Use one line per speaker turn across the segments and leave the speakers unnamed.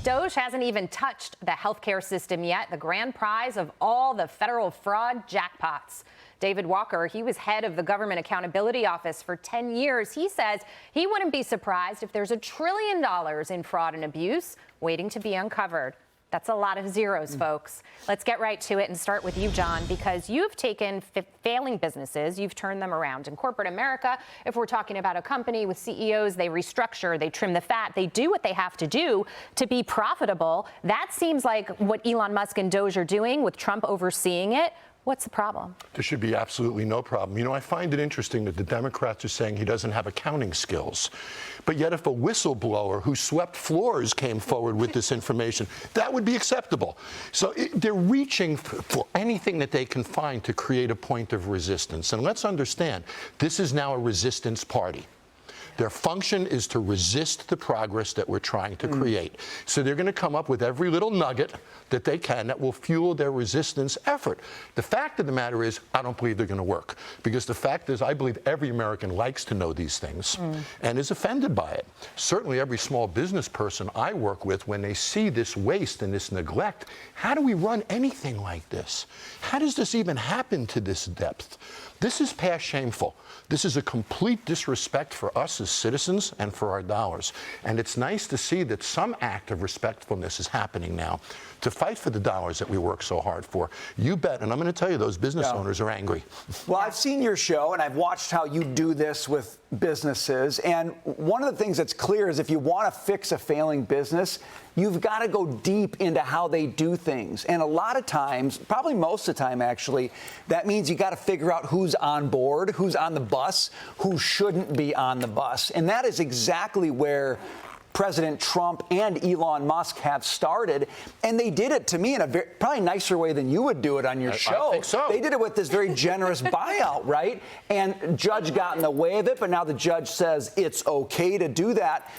DOGE hasn't even touched the healthcare system yet, the grand prize of all the federal fraud jackpots. David Walker, he was head of the Government Accountability Office for 10 years. He says he wouldn't be surprised if there's $1 trillion in fraud and abuse waiting to be uncovered. That's a lot of zeros, folks. Let's get right to it and start with you, Jon, because you've taken failing businesses, you've turned them around. In corporate America, if we're talking about a company with CEOs, they restructure, they trim the fat, they do what they have to do to be profitable. That seems like what Elon Musk and DOGE are doing with Trump overseeing it. What's the problem?
There should be absolutely no problem. You know, I find it interesting that the Democrats are saying he doesn't have accounting skills. But yet if a whistleblower who swept floors came forward with this information, that would be acceptable. So they're reaching for anything that they can find to create a point of resistance. And let's understand, this is now a resistance party. Their function is to resist the progress that we're trying to create. So they're going to come up with every little nugget that they can that will fuel their resistance effort. The fact of the matter is, I don't believe they're going to work. Because the fact is, I believe every American likes to know these things and is offended by it. Certainly every small business person I work with, when they see this waste and this neglect, how do we run anything like this? How does this even happen to this depth? This is past shameful. This is a complete disrespect for us as citizens and for our dollars. And it's nice to see that some act of respectfulness is happening now to fight for the dollars that we work so hard for. You bet. And I'm going to tell you, those business owners are angry.
Well, I've seen your show, and I've watched how you do this with businesses. And one of the things that's clear is if you want to fix a failing business, you've got to go deep into how they do things. And a lot of times, probably most of the time actually, that means you got to figure out who's on board, who's on the bus, who shouldn't be on the bus. And that is exactly where President Trump and Elon Musk have started, and they did it to me in a probably nicer way than you would do it on your show.
I think so.
They did it with this very generous buyout, right? And judge got in the way of it, but now the judge says it's okay to do that.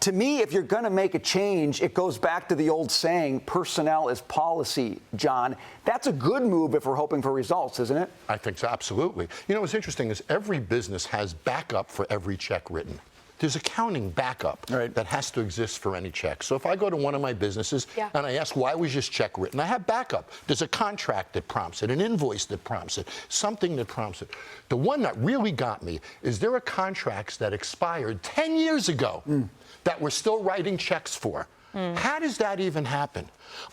To me, if you're going to make a change, it goes back to the old saying, personnel is policy, Jon. That's a good move if we're hoping for results, isn't it?
I think so, absolutely. You know, what's interesting is every business has backup for every check written. There's accounting backup that has to exist for any check. So if I go to one of my businesses and I ask, why was this check written? I have backup. There's a contract that prompts it, an invoice that prompts it, something that prompts it. The one that really got me is there are contracts that expired 10 years ago that we're still writing checks for. How does that even happen?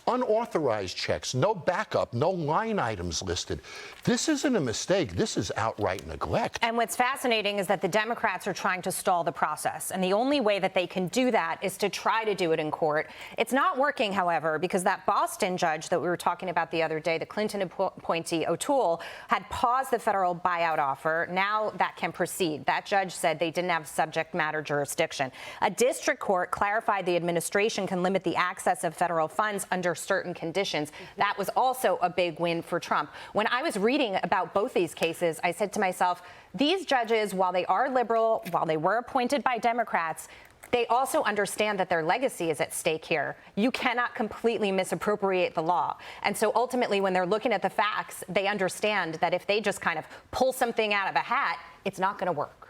Unauthorized checks, no backup, no line items listed. This isn't a mistake. This is outright neglect.
And what's fascinating is that the Democrats are trying to stall the process. And the only way that they can do that is to try to do it in court. It's not working, however, because that Boston judge that we were talking about the other day, the Clinton appointee O'Toole, had paused the federal buyout offer. Now that can proceed. That judge said they didn't have subject matter jurisdiction. A district court clarified the administration can limit the access of federal funds under certain conditions. That was also a big win for Trump. When I was reading about both these cases, I said to myself, these judges, while they are liberal, while they were appointed by Democrats, they also understand that their legacy is at stake here. You cannot completely misappropriate the law. And so ultimately, when they're looking at the facts, they understand that if they just kind of pull something out of a hat, it's not going to work.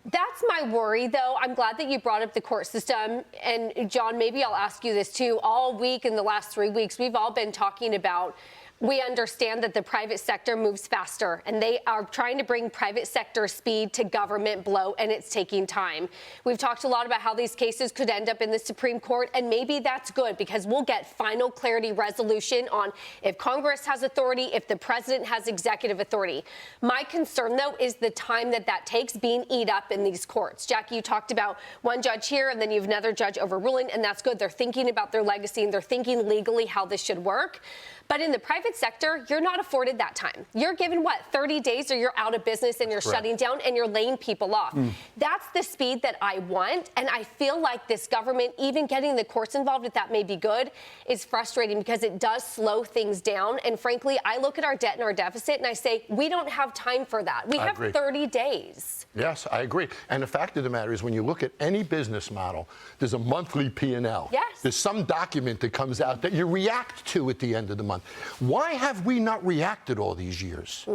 That's my worry, though. I'm glad that you brought up the court system. And, Jon, maybe I'll ask you this, too. All week in the last 3 weeks, we've all been talking about we understand that the private sector moves faster, and they are trying to bring private sector speed to government blow, and it's taking time. We've talked a lot about how these cases could end up in the Supreme Court, and maybe that's good because we'll get final clarity resolution on if Congress has authority, if the president has executive authority. My concern, though, is the time that takes being eat up in these courts. Jackie, you talked about one judge here, and then you have another judge overruling, and that's good. They're thinking about their legacy, and they're thinking legally how this should work. But in the private sector, you're not afforded that time. You're given, 30 days or you're out of business and you're shutting down and you're laying people off. That's the speed that I want. And I feel like this government, even getting the courts involved, if that may be good, is frustrating because it does slow things down. And frankly, I look at our debt and our deficit and I say, we don't have time for that. We have 30 days.
Yes, I agree. And the fact of the matter is when you look at any business model, there's a monthly P&L.
Yes.
There's some document that comes out that you react to at the end of the month. One Why have we not reacted all these years?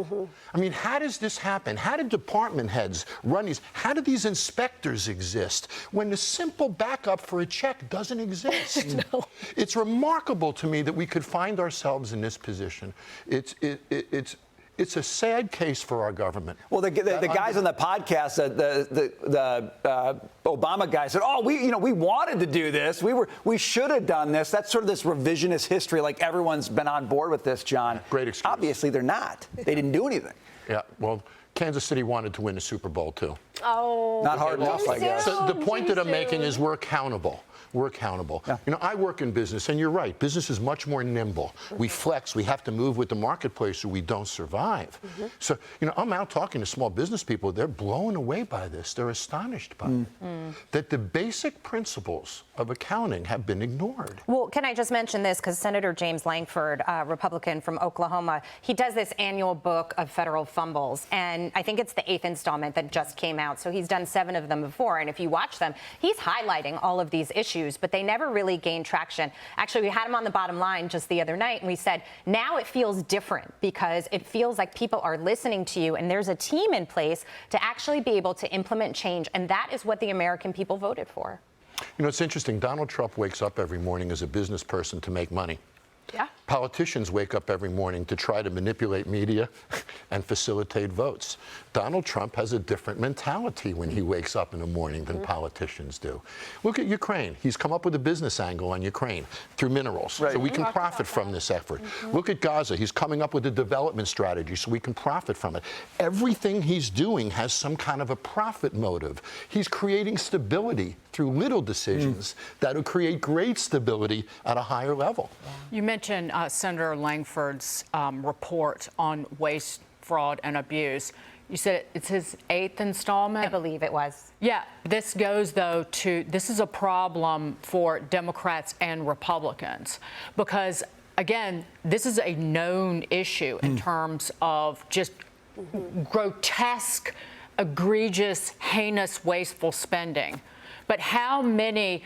I mean, how does this happen? How did department heads run these? How do these inspectors exist when the simple backup for a check doesn't exist? No. It's remarkable to me that we could find ourselves in this position. It's a sad case for our government.
Well, the guys on the podcast, the Obama guy said, "Oh, we wanted to do this. We should have done this." That's sort of this revisionist history. Like everyone's been on board with this, John.
Great excuse.
Obviously, they're not. They didn't do anything.
Yeah. Well, Kansas City wanted to win the Super Bowl too.
Oh,
not hard enough, I guess.
So the point that I'm making is we're accountable. We're accountable.
Yeah.
You know, I work in business, and you're right. Business is much more nimble. We flex. We have to move with the marketplace, or we don't survive. So, you know, I'm out talking to small business people. They're blown away by this. They're astonished by it. That the basic principles of accounting have been ignored.
Well, can I just mention this? Because Senator James Lankford, Republican from Oklahoma, he does this annual book of federal fumbles. And I think it's the 8th installment that just came out. So he's done 7 of them before. And if you watch them, he's highlighting all of these issues, but they never really gained traction. Actually, we had him on the Bottom Line just the other night, and we said, now it feels different because it feels like people are listening to you, and there's a team in place to actually be able to implement change. And that is what the American people voted for.
You know, it's interesting. Donald Trump wakes up every morning as a business person to make money.
Yeah.
Politicians wake up every morning to try to manipulate media and facilitate votes. Donald Trump has a different mentality when he wakes up in the morning than politicians do. Look at Ukraine. He's come up with a business angle on Ukraine through minerals, so we can profit from this effort. Look at Gaza. He's coming up with a development strategy so we can profit from it. Everything he's doing has some kind of a profit motive. He's creating stability through little decisions that will create great stability at a higher level.
You mentioned Senator Lankford's report on waste, fraud, and abuse. You said it's his 8th installment?
I believe it was.
Yeah. This goes, though, to this is a problem for Democrats and Republicans because, again, this is a known issue in terms of just grotesque, egregious, heinous, wasteful spending. But how many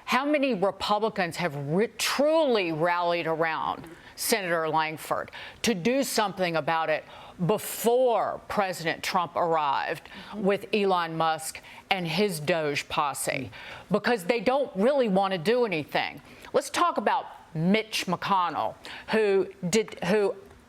Republicans have truly rallied around Senator Lankford to do something about it before President Trump arrived with Elon Musk and his DOGE posse? Because they don't really want to do anything. Let's talk about Mitch McConnell, who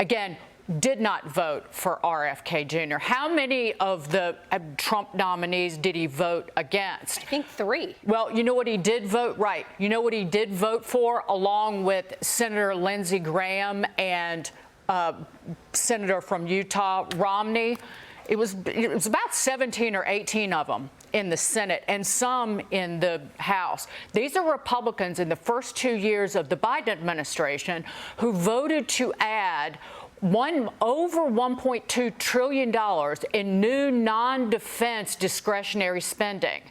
again, did not vote for RFK Jr. How many of the Trump nominees did he vote against?
I think 3.
Well, you know what he did vote? Right. You know what he did vote for, along with Senator Lindsey Graham and Senator from Utah, Romney? It was about 17 or 18 of them in the Senate and some in the House. These are Republicans in the first 2 years of the Biden administration who voted to add over $1.2 trillion in new non-defense discretionary spending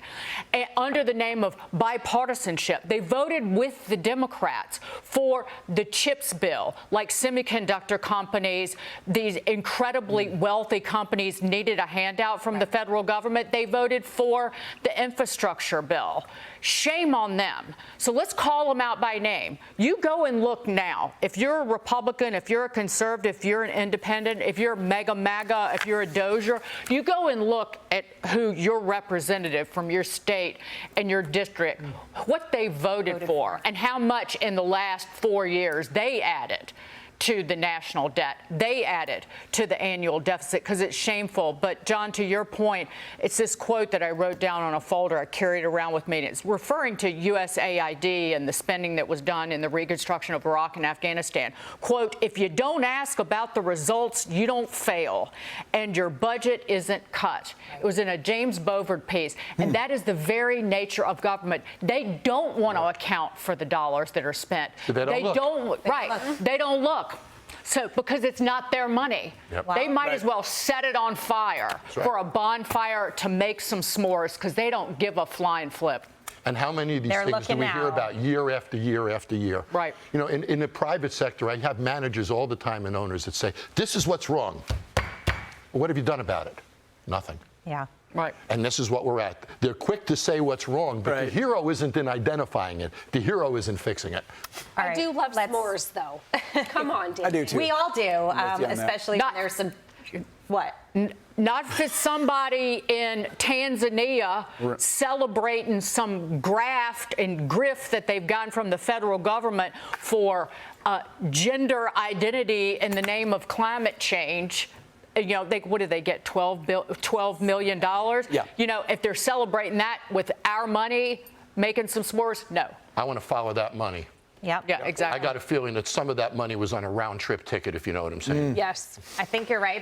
under the name of bipartisanship. They voted with the Democrats for the CHIPS bill, like semiconductor companies, these incredibly wealthy companies needed a handout from the federal government. They voted for the infrastructure bill. Shame on them. So let's call them out by name. You go and look now. If you're a Republican, if you're a conservative, if you're an independent, if you're MAGA, if you're a Dozier, you go and look at who your representative from your state and your district, what they voted for, and how much in the last 4 years they added to the national debt. They added to the annual deficit because it's shameful. But, John, to your point, it's this quote that I wrote down on a folder I carried around with me. And it's referring to USAID and the spending that was done in the reconstruction of Iraq and Afghanistan. Quote, if you don't ask about the results, you don't fail. And your budget isn't cut. It was in a James Bovard piece. And that is the very nature of government. They don't want to account for the dollars that are spent.
So they don't look.
They don't look. So, because it's not their money.
Yep.
They might as well set it on fire for a bonfire to make some s'mores because they don't give a flying flip.
And how many of these things do we hear about year after year after year?
Right.
You know, in the private sector, I have managers all the time and owners that say, this is what's wrong. Well, what have you done about it? Nothing.
Yeah.
Right.
And this is what we're at. They're quick to say what's wrong, but the hero isn't in identifying it. The hero is in fixing it.
All
I
right,
do love
let's-
s'mores, though. Come on, David.
I do too.
We all do,
you on that.
especially when there's some. What?
Not for somebody in Tanzania celebrating some graft and grift that they've gotten from the federal government for gender identity in the name of climate change. You know, what did they get? $12 million?
Yeah.
You know, if they're celebrating that with our money, making some s'mores, no.
I want to follow that money.
Yep.
Yeah, exactly.
I got a feeling that some of that money was on a round trip ticket, if you know what I'm saying.
Yes.
I think you're right.